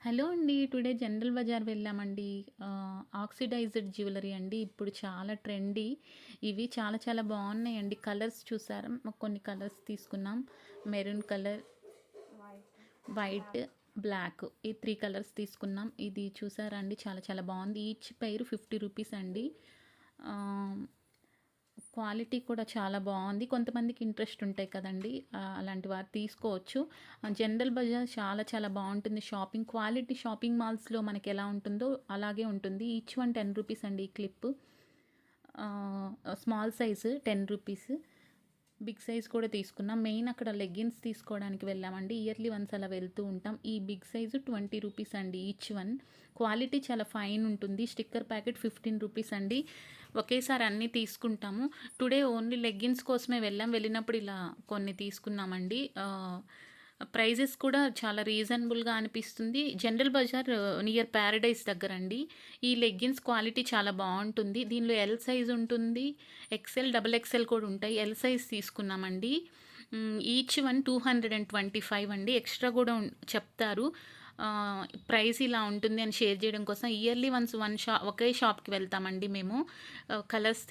Hello అండి. Today general Bazar వెళ్ళామండి. Oxidised jewellery అండి. ఇప్పుడు చాలా ట్రెండీ. ఇవి చాలా చాలా బాగున్నాయండి. కలర్స్ చూసారా? కొన్ని కలర్స్ తీసుకున్నాం. మెరూన్ కలర్, వైట్, బ్లాక్ ఈ 3 కలర్స్ తీసుకున్నాం. ఇది చూసారా అండి? చాలా చాలా బాగుంది. ఈచ్ పెయిర్ 50 రూపీస్ అండి. క్వాలిటీ కూడా చాలా బాగుంది. కొంతమందికి ఇంట్రెస్ట్ ఉంటాయి కదండీ! అలాంటి వారు తీసుకోవచ్చు. జనరల్ బజార్ చాలా చాలా బాగుంటుంది షాపింగ్. క్వాలిటీ షాపింగ్ మాల్స్‌లో మనకెలా ఉంటుందో అలాగే ఉంటుంది. ఈచ్ వన్ 10 రూపీస్ అండి ఈ clip. Small size 10 rupees. Big size కూడా తీసుకున్నాం. మెయిన్ అక్కడ లెగ్గిన్స్ తీసుకోవడానికి వెళ్ళామండి. ఇయర్లీ వన్స్ అలా వెళ్తూ ఉంటాం. ఈ బిగ్ సైజు 20 రూపీస్ అండి ఈచ్ వన్. క్వాలిటీ చాలా ఫైన్ ఉంటుంది. స్టిక్కర్ ప్యాకెట్ 15 రూపీస్ అండి. ఒకేసారి అన్నీ తీసుకుంటాము. టుడే ఓన్లీ లెగ్గిన్స్ కోసమే వెళ్ళాం. వెళ్ళినప్పుడు ఇలా కొన్ని తీసుకున్నామండి. ప్రైజెస్ కూడా చాలా రీజనబుల్‌గా అనిపిస్తుంది. జనరల్ బజార్ నియర్ పారడైస్ దగ్గరండి. ఈ లెగ్గిన్స్ క్వాలిటీ చాలా బావుంటుంది. దీనిలో ఎల్ సైజ్ ఉంటుంది. ఎక్సెల్, డబుల్ ఎక్సెల్ కూడా ఉంటాయి. ఎల్ సైజ్ తీసుకున్నామండి. ఈచ్ వన్ 225 అండి. ఎక్స్‌ట్రా కూడా చెప్తారు. ప్రైస్ ఇలా ఉంటుంది అని షేర్ చేయడం కోసం ఇయర్లీ వన్స్ ఒకే షాప్‌కి వెళ్తామండి మేము. కలర్స్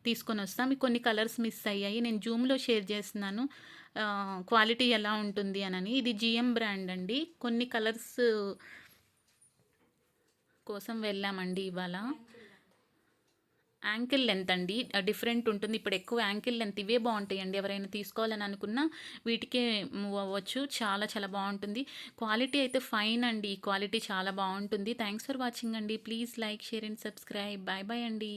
తీసుకొని వస్తాం. కొన్ని కలర్స్ మిస్ అయ్యాయి. నేను జూమ్‌లో షేర్ చేస్తున్నాను. క్వాలిటీ ఎలా ఉంటుంది అనని. ఇది జీఎం బ్రాండ్ అండి. కొన్ని కలర్స్ కోసం వెళ్ళామండి ఇవాళ. యాంకిల్ లెంత్ అండి. డిఫరెంట్ ఉంటుంది. ఇప్పుడు ఎక్కువ యాంకిల్ లెంత్ ఇవే బాగుంటాయండి. ఎవరైనా తీసుకోవాలని అనుకున్నా వీటికే మూవ్ అవ్వచ్చు. చాలా చాలా బాగుంటుంది. క్వాలిటీ అయితే ఫైన్ అండి. క్వాలిటీ చాలా బాగుంటుంది. థ్యాంక్స్ ఫర్ వాచింగ్ అండి. Please like, share and subscribe. Bye bye అండి.